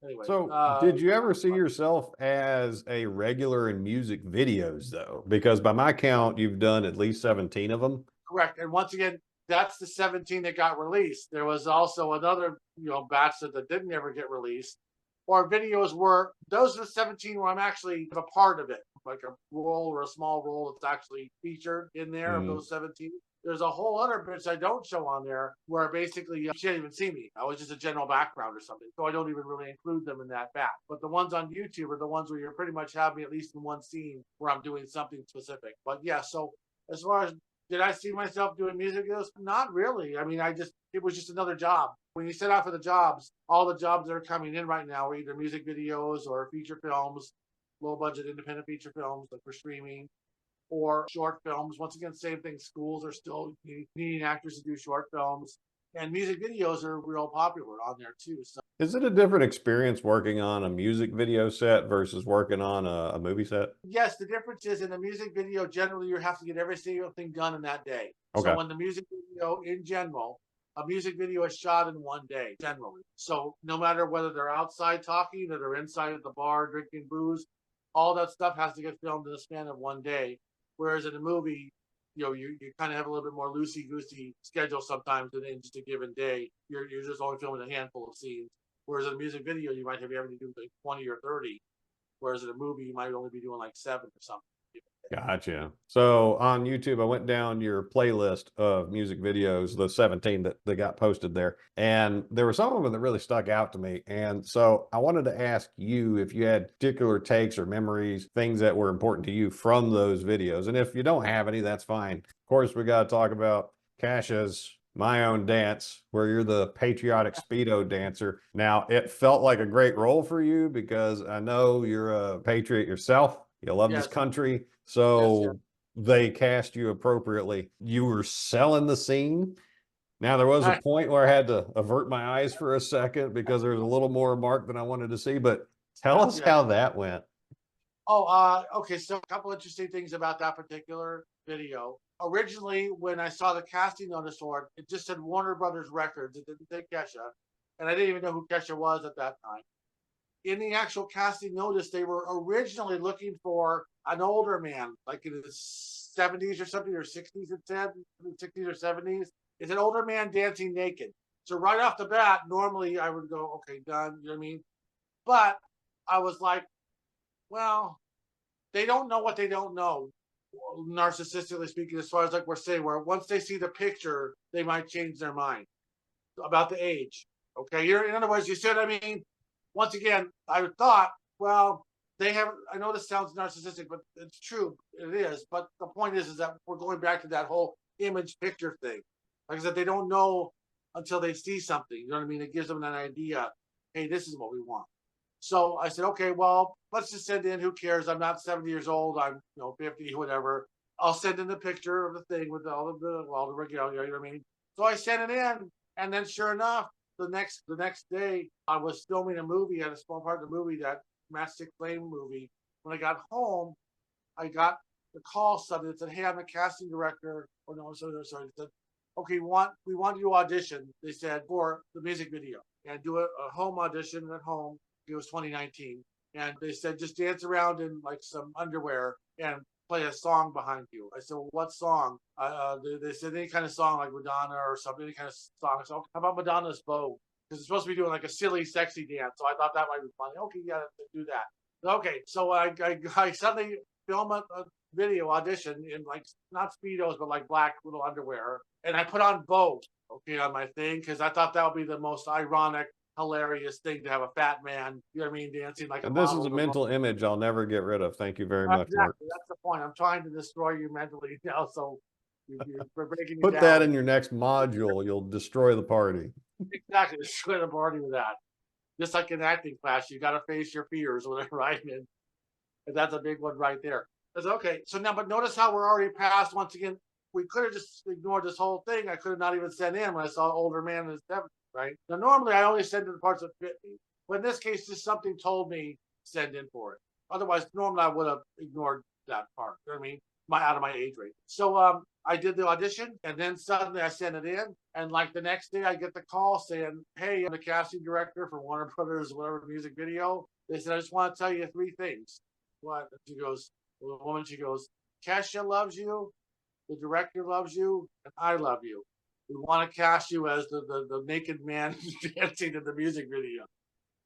Anyway, So, did you ever see yourself as a regular in music videos, though? Because by my count, you've done at least 17 of them. correct. And once again, that's the 17 that got released. There was also another, batch that didn't ever get released. Or videos where those are the 17 where I'm actually a part of it, like a role or a small role that's actually featured in there of Mhm. those 17. There's a whole other bits I don't show on there where basically you can't even see me. I was just a general background or something. So I don't even really include them in that batch. But the ones on YouTube are the ones where you pretty much have me at least in one scene where I'm doing something specific. But yeah, so as far as did I see myself doing music videos? Not really. I mean, it was just another job. When you set out for the jobs, all the jobs that are coming in right now are either music videos or feature films, low budget independent feature films like for streaming, or short films. Once again, same thing. Schools are still needing actors to do short films, and music videos are real popular on there too. So Is it a different experience working on a music video set versus working on a movie set? yes, the difference is in the music video, generally you have to get every single thing done in that day. So Okay. when the music video in general, a music video is shot in one day, generally. So no matter whether they're outside talking or they're inside at the bar drinking booze, all that stuff has to get filmed in the span of one day. Whereas in a movie, you kind of have a little bit more loosey goosey schedule sometimes in just a given day. You're just only filming a handful of scenes. Whereas in a music video, you might have having to do like 20 or 30. Whereas in a movie, you might only be doing like 7 or something. Gotcha. So on YouTube, I went down your playlist of music videos, the 17 that got posted there, and there were some of them that really stuck out to me. And so I wanted to ask you if you had particular takes or memories, things that were important to you from those videos. And if you don't have any, that's fine. Of course, we got to talk about Kasha's My Own Dance, where you're the patriotic Speedo dancer. Now, it felt like a great role for you because I know you're a patriot yourself. You love this Yes, country. yes, yes. So they cast you appropriately. You were selling the scene. Now, there was a point where I had to avert my eyes for a second because there was a little more Mark than I wanted to see, but tell us Yes. how that went. Oh, okay. So a couple interesting things about that particular video. Originally, when I saw the casting notice for it, it just said Warner Brothers Records. It didn't say Kesha, and I didn't even know who Kesha was at that time. In the actual casting notice, they were originally looking for an older man, like in his 70s or something, or 60s, it said, 60s or 70s. It's an older man dancing naked. So right off the bat, normally I would go, okay, done, you know what I mean? But I was like, well, they don't know what they don't know, narcissistically speaking, as far as like we're saying, where once they see the picture, they might change their mind about the age. Okay, you're in other words, you see what I mean? Once again, I thought, well, they have. I know this sounds narcissistic, but it's true. It is. But the point is that we're going back to that whole image picture thing. Like I said, they don't know until they see something. You know what I mean? It gives them an idea. Hey, this is what we want. So I said, okay, well, let's just send in. Who cares? I'm not 70 years old. I'm 50, whatever. I'll send in the picture of the thing with all the regalia. You know what I mean? So I sent it in, and then sure enough, the next day, I was filming a movie, at a small part of the movie, that Matchstick Flame movie. When I got home, I got the call suddenly that said, "Hey, I'm the casting director." Or no, sorry. It said, "Okay, we want you to audition." They said for the music video and do a home audition at home. It was 2019, and they said just dance around in like some underwear and play a song behind you. I said, well, what song? They said any kind of song like Madonna or something, any kind of song. So how about Madonna's Vogue? Because it's supposed to be doing like a silly, sexy dance. So I thought that might be funny. Okay, yeah, do that. Okay, so I suddenly film a video audition in like not speedos but like black little underwear, and I put on Vogue, okay, on my thing because I thought that would be the most ironic, hilarious thing to have a fat man, you know what I mean, dancing like a And this is model a with a mental image I'll never get rid of. Thank you very much, Mark. exactly. That's the point. I'm trying to destroy you mentally now, so we're breaking you Put down that with in your next module. You'll destroy the party. exactly destroy the party with that. Just like in acting class, you got to face your fears, whatever, right? And that's a big one right there. That's okay. So now, but notice how we're already past. Once again, we could have just ignored this whole thing. I could have not even sent in when I saw an older man in his 70s, right? Now, normally I only send in the parts that fit me, but in this case, just something told me send in for it. Otherwise, normally I would have ignored that part. You know what I mean? out of my age range. So I did the audition, and then suddenly I sent it in, and like the next day I get the call saying, "Hey, I'm the casting director for Warner Brothers, whatever music video." They said, "I just want to tell you 3 things." What? She goes, well, the woman, she goes, "Kesha loves you, the director loves you, and I love you. We want to cast you as the naked man dancing in the music video."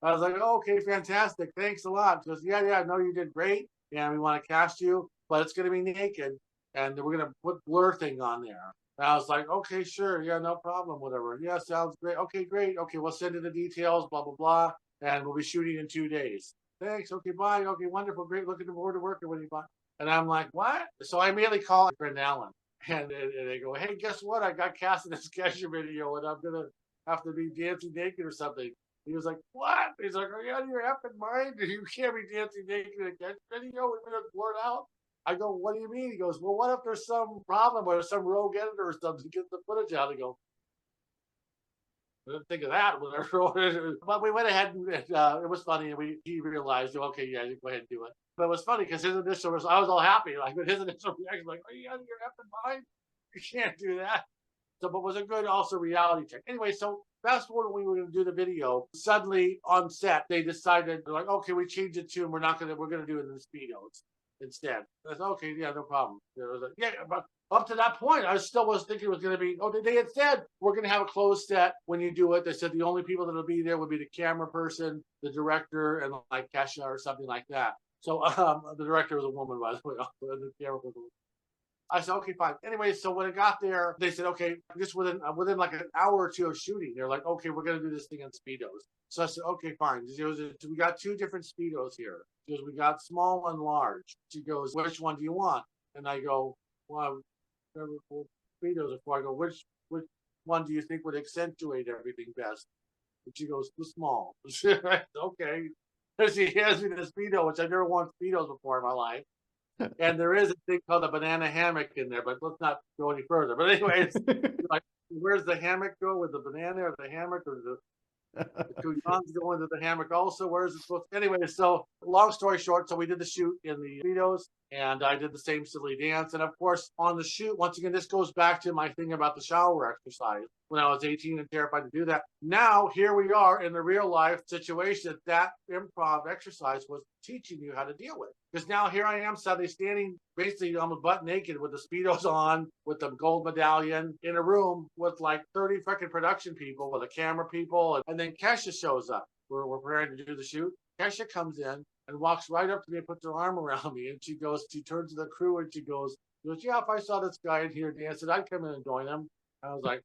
I was like, "Oh, okay, fantastic. Thanks a lot." She goes, "Yeah, yeah, no, you did great. And we want to cast you, but it's going to be naked. And we're going to put blur thing on there." And I was like, "Okay, sure. Yeah, no problem. Whatever. Yeah, sounds great. Okay, great. Okay, we'll send you the details, blah, blah, blah. And we'll be shooting in 2 days. Thanks. Okay, bye. Okay, wonderful. Great. Looking forward to working with you. Bye." And I'm like, "What?" So I immediately call Brent Allen. And they go, "Hey, guess what? I got cast in this Kesha video, and I'm going to have to be dancing naked or something." He was like, "What?" He's like, "Are you out of your effing mind? You can't be dancing naked in a Kesha video. We're going to blur it out." I go, "What do you mean?" He goes, "Well, what if there's some problem or some rogue editor or something to get the footage out?" I go, "I didn't think of that." Whatever. But we went ahead and it was funny. And he realized, okay, yeah, you go ahead and do it. But it was funny because his initial was, I was all happy. Like, but his initial reaction was like, "Are you out of your effing mind? You can't do that." So, but was a good also reality check. Anyway, so fast forward when we were going to do the video. Suddenly on set, they decided, they're like, "Okay, we changed it to, and we're going to do it in the speedos instead." I said, "Okay, yeah, no problem." There was yeah, but up to that point, I still was thinking it was going to be. Oh, they had said we're going to have a closed set when you do it. They said the only people that'll be there would be the camera person, the director, and like Kesha or something like that. So the director was a woman, by the way. The camera was a woman. I said, "Okay, fine." Anyway, so when it got there, they said, "Okay, just within like an hour or two of shooting, they're like, "Okay, we're gonna do this thing in speedos." So I said, "Okay, fine." She goes, "We got 2 different speedos here." She goes, "We got small and large." She goes, "Which one do you want?" And I go, "Well, speedos are for." I go, which one do you think would accentuate everything best?" And she goes, "The small." Okay. She hands me the speedo, which I never worn speedos before in my life. And there is a thing called a banana hammock in there, but let's not go any further. But anyways, like, where's the hammock go, with the banana or the hammock, or the coupons go into the hammock also? Where is it supposed to? Anyway, so long story short, so we did the shoot in the speedos, and I did the same silly dance. And of course, on the shoot, once again, this goes back to my thing about the shower exercise. When I was 18 and terrified to do that. Now, here we are in the real life situation that improv exercise was teaching you how to deal with. Because now here I am suddenly standing basically almost butt naked with the Speedos on, with the gold medallion, in a room with like 30 freaking production people, with the camera people. And then Kesha shows up. We're preparing to do the shoot. Kesha comes in and walks right up to me and puts her arm around me. And she turns to the crew and she goes, "Yeah, if I saw this guy in here dancing, I'd come in and join him." I was like,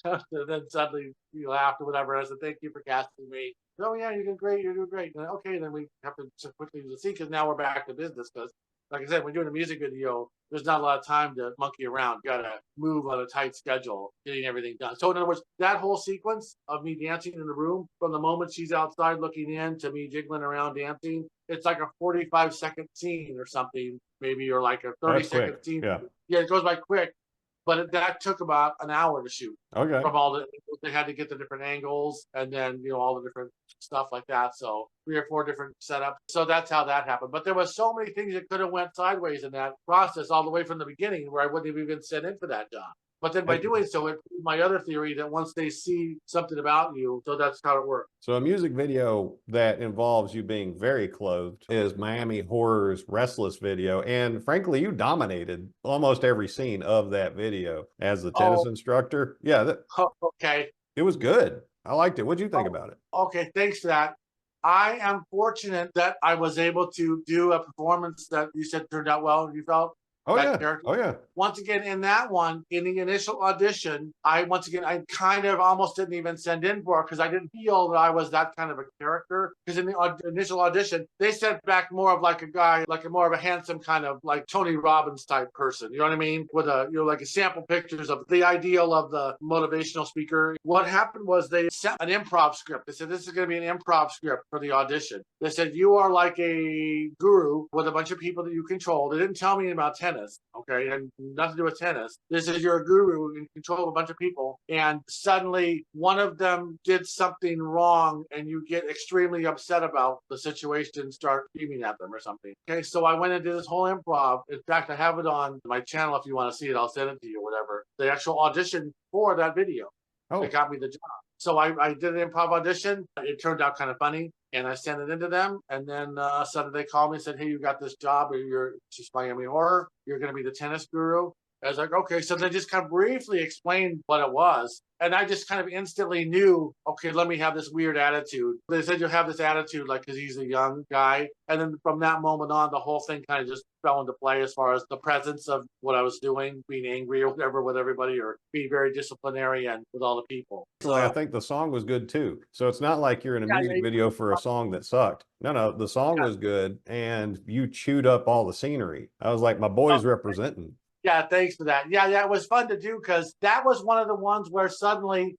and then suddenly you laughed or whatever. I said, "Thank you for casting me." "Oh yeah, you're doing great. You're doing great." And okay, then we have to quickly see, because now we're back to business. Because, like I said, when you're doing a music video, there's not a lot of time to monkey around. You gotta move on a tight schedule, getting everything done. So in other words, that whole sequence of me dancing in the room, from the moment she's outside looking in to me jiggling around dancing, it's like a 45-second scene or something, maybe, or like a 30-second scene. Yeah. Yeah, it goes by quick. But that took about an hour to shoot. Okay. From all they had to get the different angles, and then all the different stuff like that. So 3 or 4 different setups. So that's how that happened. But there was so many things that could have went sideways in that process, all the way from the beginning, where I wouldn't have even sent in for that job. But then by doing so, it proved my other theory that once they see something about you, so that's how it works. So a music video that involves you being very clothed is Miami Horror's Restless video. And frankly, you dominated almost every scene of that video as the tennis instructor. Yeah. Okay. It was good. I liked it. What'd you think about it? Okay, thanks for that. I am fortunate that I was able to do a performance that you said turned out well. You felt Oh that yeah. character. Oh yeah. Once again, in that one, in the initial audition, I kind of almost didn't even send in for it, because I didn't feel that I was that kind of a character. Because in the initial audition, they sent back more of like a guy, like more of a handsome kind of like Tony Robbins type person. You know what I mean? With like a sample pictures of the ideal of the motivational speaker. What happened was they sent an improv script. They said, "This is going to be an improv script for the audition." They said, "You are like a guru with a bunch of people that you control." They didn't tell me about 10 tennis, okay, and nothing to do with tennis. This is you're a guru in control of a bunch of people, and suddenly one of them did something wrong, and you get extremely upset about the situation, start screaming at them or something. Okay, so I went and did this whole improv. In fact, I have it on my channel. If you want to see it, I'll send it to you, whatever. The actual audition for that video that Oh, got me the job. So I did an improv audition. It turned out kind of funny, and I sent it into them. And then suddenly they called me and said, "Hey, you got this job. Or you're just Miami Horror. You're going to be the tennis guru." I was like, "Okay." So they just kind of briefly explained what it was, and I just kind of instantly knew, okay, let me have this weird attitude. They said you'll have this attitude, like, because he's a young guy, and then from that moment on, the whole thing kind of just fell into play as far as the presence of what I was doing, being angry or whatever with everybody, or being very disciplinarian with all the people. actually, I So think the song was good too. So it's not like you're in a yeah, music video for a song that sucked. No, no, the song yeah, was good and you chewed up all the scenery. I was like, my boy's representing. yeah, thanks for that. Yeah, yeah, it was fun to do because that was one of the ones where suddenly,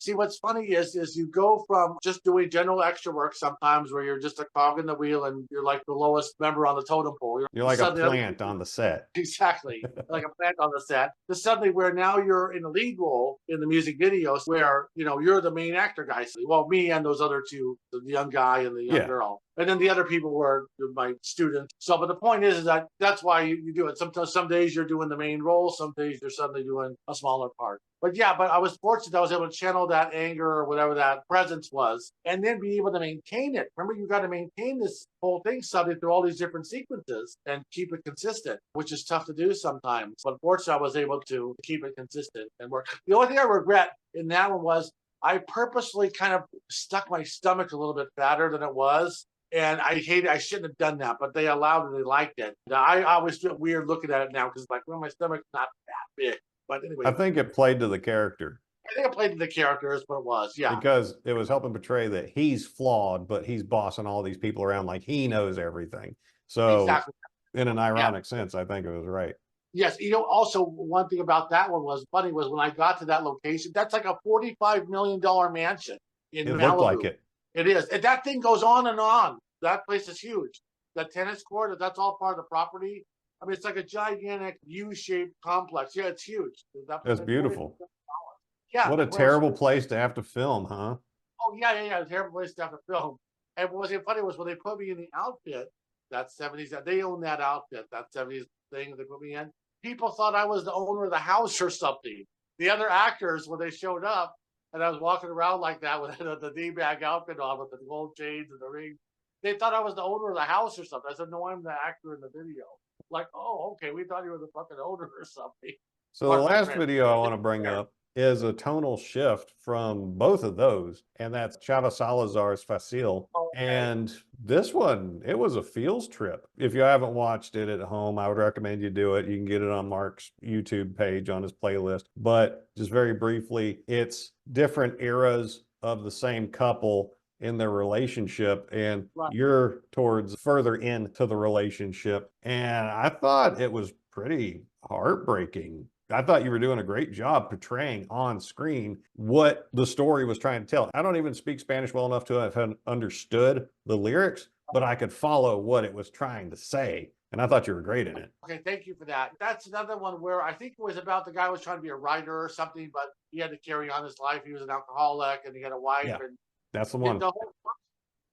see, what's funny is you go from just doing general extra work sometimes where you're just a cog in the wheel and you're like the lowest member on the totem pole. You're like a plant on the set. Exactly, like a plant on the set. To suddenly where now you're in a lead role in the music videos where, you're the main actor guy. Well, me and those other two, the young guy and the young Yeah. girl. And then the other people were my students. So, but the point is that that's why you do it. Sometimes, some days you're doing the main role, some days you're suddenly doing a smaller part. But yeah, but I was fortunate I was able to channel that anger or whatever that presence was, and then be able to maintain it. Remember, you got to maintain this whole thing suddenly through all these different sequences and keep it consistent, which is tough to do sometimes. But fortunately, I was able to keep it consistent and work. The only thing I regret in that one was I purposely kind of stuck my stomach a little bit fatter than it was. And I hate it. I shouldn't have done that, but they allowed it. They liked it. I always feel weird looking at it now because, like, well, my stomach's not that big. But anyway, I think it played to the character I think I played to the character is what it was. Yeah, because it was helping portray that he's flawed, but he's bossing all these people around like he knows everything. So, exactly. in an Yeah. ironic sense, I think it was right. Yes. Also, one thing about that one was funny was when I got to that location, that's like a $45 million mansion in It looked like Malibu. it. It is. And that thing goes on and on. That place is huge. That tennis court, that's all part of the property. I mean, it's like a gigantic U-shaped complex. Yeah, it's huge. That That's place, $40 beautiful. million. Yeah. What a Well, terrible place to have to film, huh? oh yeah, yeah, yeah. It's a terrible place to have to film. And what was funny was when they put me in the outfit, that 70s, they own that outfit, that 70s thing they put me in. People thought I was the owner of the house or something. The other actors, when they showed up, and I was walking around like that with the D-bag outfit on with the gold chains and the ring, they thought I was the owner of the house or something. I said, "No, I'm the actor in the video." Like, "Oh, okay, we thought you were the fucking owner or something." So the Pardon my last French. video I want to bring up is a tonal shift from both of those, and that's Chava Salazar's Facile. Okay. And this one, it was a feels trip. If you haven't watched it at home, I would recommend you do it. You can get it on Mark's YouTube page on his playlist. But just very briefly, it's different eras of the same couple in their relationship, and Right. you're towards further into the relationship. And I thought it was pretty heartbreaking. I thought you were doing a great job portraying on screen what the story was trying to tell. I don't even speak Spanish well enough to have understood the lyrics, but I could follow what it was trying to say. And I thought you were great in it. Okay, thank you for that. That's another one where I think it was about the guy who was trying to be a writer or something, but he had to carry on his life. He was an alcoholic and he had a wife. Yeah, And that's the the one. whole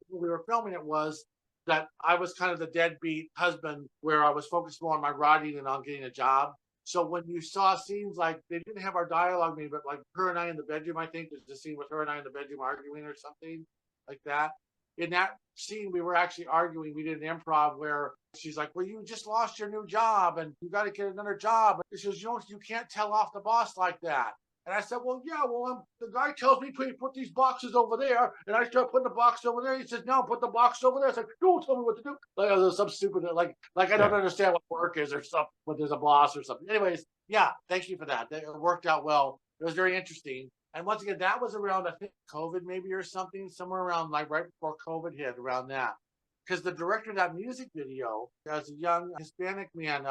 when we were filming it was that I was kind of the deadbeat husband where I was focused more on my writing and on getting a job. So when you saw scenes like they didn't have our dialogue, maybe, but like her and I in the bedroom, I think there's a scene with her and I in the bedroom arguing or something like that. In that scene, we were actually arguing. We did an improv where she's like, "Well, you just lost your new job and you got to get another job." And she goes, you can't tell off the boss like that." And I said, "Well, yeah, well, the guy tells me put these boxes over there." And I start putting the box over there. He says, "No, put the box over there." I said, "Don't tell me what to do." Like, there's some stupid, like I don't Yeah. understand what work is or something, but there's a boss or something. Anyways, yeah, thank you for that. It worked out well. It was very interesting. And once again, that was around, I think, COVID maybe or something, somewhere around like right before COVID hit, around that. Because the director of that music video is a young Hispanic man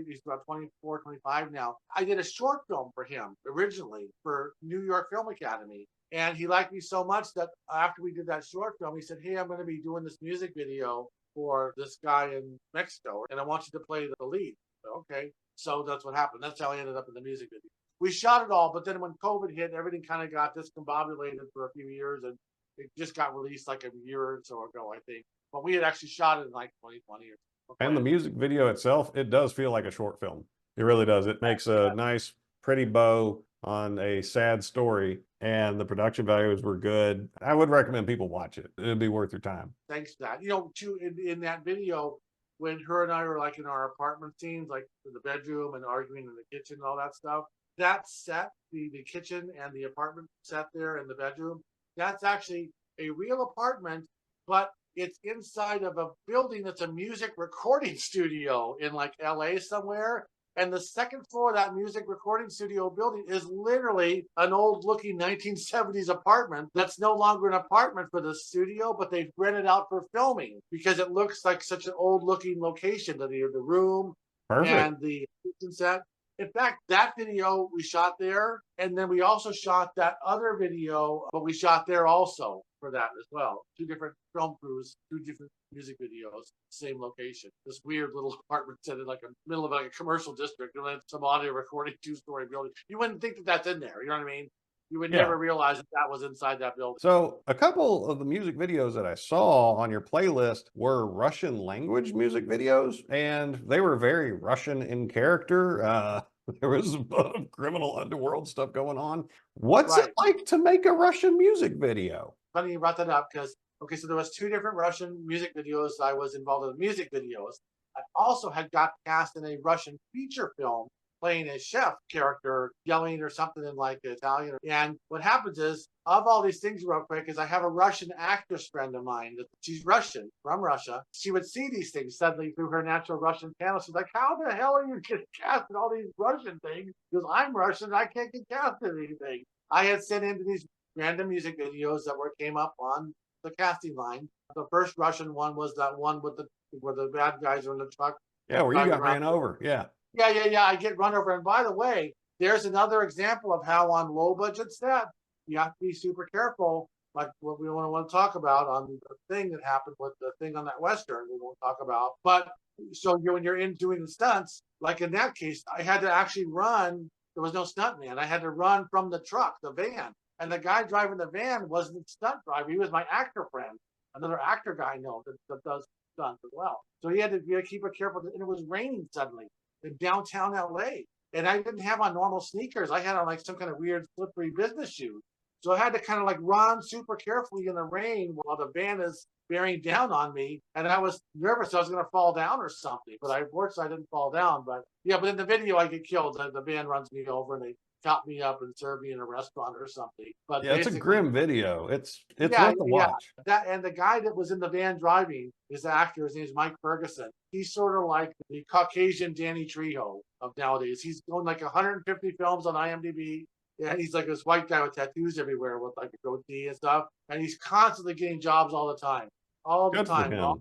he's about 24, 25 now. I did a short film for him originally for New York Film Academy. And he liked me so much that after we did that short film, he said, "Hey, I'm going to be doing this music video for this guy in Mexico, and I want you to play the lead." Okay, so that's what happened. That's how I ended up in the music video. We shot it all, but then when COVID hit, everything kind of got discombobulated for a few years, and it just got released like a year or so ago, I think. But we had actually shot it in like 2020 or And the music video itself, it does feel like a short film. It really does. It makes a nice, pretty bow on a sad story, and the production values were good. I would recommend people watch it. It'd be worth your time. thanks to that. Too, in that video, when her and I were like in our apartment scenes, like in the bedroom and arguing in the kitchen and all that stuff, that set, the kitchen and the apartment set there in the bedroom, that's actually a real apartment, but it's inside of a building that's a music recording studio in like LA somewhere. And the second floor of that music recording studio building is literally an old looking 1970s apartment that's no longer an apartment for the studio, but they've rented out for filming because it looks like such an old looking location to the room Perfect. and the kitchen set. In fact, that video we shot there, and then we also shot that other video, but we shot there also for that as well. Two different film crews, two different music videos, same location. This weird little apartment set in like a middle of like a commercial district, and then some audio recording, two-story building. You wouldn't think that that's in there. You know what I mean? You would Yeah. never realize that that was inside that building. So a couple of the music videos that I saw on your playlist were Russian language music videos, and they were very Russian in character. There was a lot of criminal underworld stuff going on. What's it Right. like to make a Russian music video? Funny you brought that up because okay, so there was two different Russian music videos. I was involved in music videos. I also had got cast in a Russian feature film playing a chef character yelling or something in like Italian. And what happens is, of all these things, real quick, is I have a Russian actress friend of mine that she's Russian from Russia. She would see these things suddenly through her natural Russian channel. She's like, "How the hell are you getting cast in all these Russian things? Because I'm Russian, I can't get cast in anything." I had sent into these random music videos that came up on the casting line. The first Russian one was that one with the where the bad guys are in the truck. Yeah, where you Driving got around. ran over. Yeah. Yeah. I get run over. And by the way, there's another example of how on low budget set you have to be super careful. Like what we want to talk about on the thing that happened with the thing on that Western, we won't talk about. But so when you're in doing the stunts, like in that case, I had to actually run. There was no stunt man. I had to run from the truck, the van. And the guy driving the van wasn't the stunt driver. He was my actor friend, another actor guy I know that does stunts as well. So he had to keep it careful. And it was raining suddenly in downtown LA. And I didn't have on normal sneakers. I had on like some kind of weird slippery business shoes. So I had to kind of like run super carefully in the rain while the van is bearing down on me. And I was nervous I was going to fall down or something. But fortunately, I didn't fall down. But yeah, but in the video, I get killed. The van runs me over and they chop me up and serve me in a restaurant or something. But Yeah, it's a basically, grim video. It's yeah, worth a yeah. watch. That and the guy that was in the van driving, his actor, his name's Mike Ferguson. He's sort of like the Caucasian Danny Trejo of nowadays. He's doing like 150 films on IMDb. Yeah, he's like this white guy with tattoos everywhere with like a goatee and stuff. And he's constantly getting jobs all the time. All the Good for time. him. All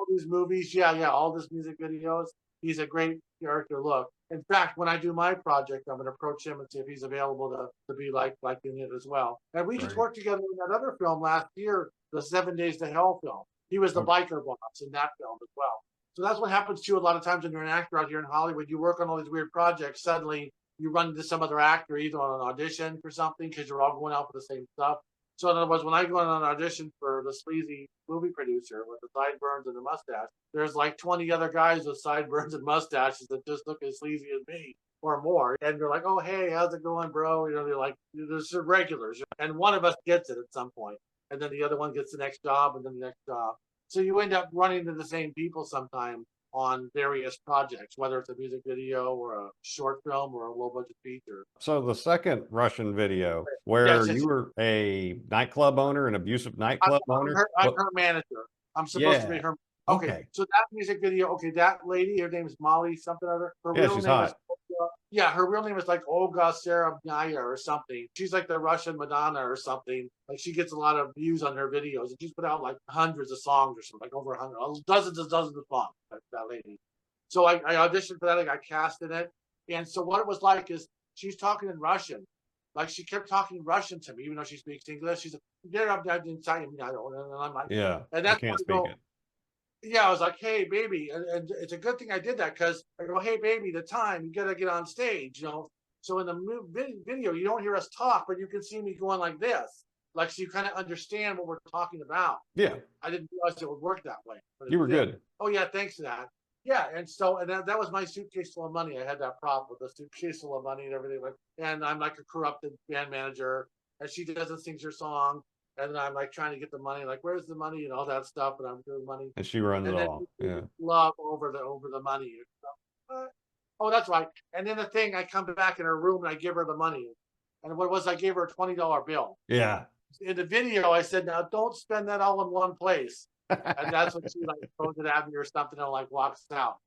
these movies. Yeah, all this music videos. He's a great character look. In fact, when I do my project, I'm going to approach him and see if he's available to be like in it as well. And we just Great. worked together in that other film last year, the 7 Days to Hell film. He was the Okay. biker boss in that film as well. So that's what happens to you a lot of times when you're an actor out here in Hollywood. You work on all these weird projects. Suddenly, you run into some other actor either on an audition for something because you're all going out for the same stuff. So in other words, when I go on an audition for the sleazy movie producer with the sideburns and the mustache, there's like 20 other guys with sideburns and mustaches that just look as sleazy as me or more. And they're like, "Oh, hey, how's it going, bro?" They're like, there's regulars. And one of us gets it at some point. And then the other one gets the next job and then the next job. So you end up running into the same people sometimes on various projects, whether it's a music video or a short film or a low budget feature. So the second Russian video Yes, where yes. you were a nightclub owner, an abusive nightclub owner. I'm What? her manager. I'm supposed to be Yeah. her. Okay, Okay. so that music video. Okay, that lady. Her name is Molly something or other. Her Yeah, real she's name is. hot. Yeah, her real name is like Olga Serabnaya or something. She's like the Russian Madonna or something. Like she gets a lot of views on her videos, and she's put out like hundreds of songs or something, like over 100, dozens and dozens of songs. That lady. So I auditioned for that. I got cast in it, and so what it was like is she's talking in Russian. Like she kept talking Russian to me, even though she speaks English. She's like, "Get up there inside me," and I'm like, Yeah, and I that's can't when I speak go, it. yeah, I was like, "Hey, baby," and it's a good thing I did that because I go, "Hey, baby, the time you got to get on stage," you know. So in the video, you don't hear us talk, but you can see me going like this, like so you kind of understand what we're talking about. Yeah, I didn't realize it would work that way, but it you were did. good. Oh yeah, thanks to that. Yeah, and so and that was my suitcase full of money. I had that prop with the suitcase full of money and everything. Like, and I'm like a corrupted band manager, and she doesn't sing her song, and then I'm like trying to get the money, like where's the money and all that stuff, and I'm doing money, And she runs it and then all. Yeah. love over the money. Oh, that's right. And then the thing, I come back in her room and I give her the money, and what was I gave her a $20 bill. Yeah. In the video, I said, "Now don't spend that all in one place." And that's when she like throws it at me or something and like walks out.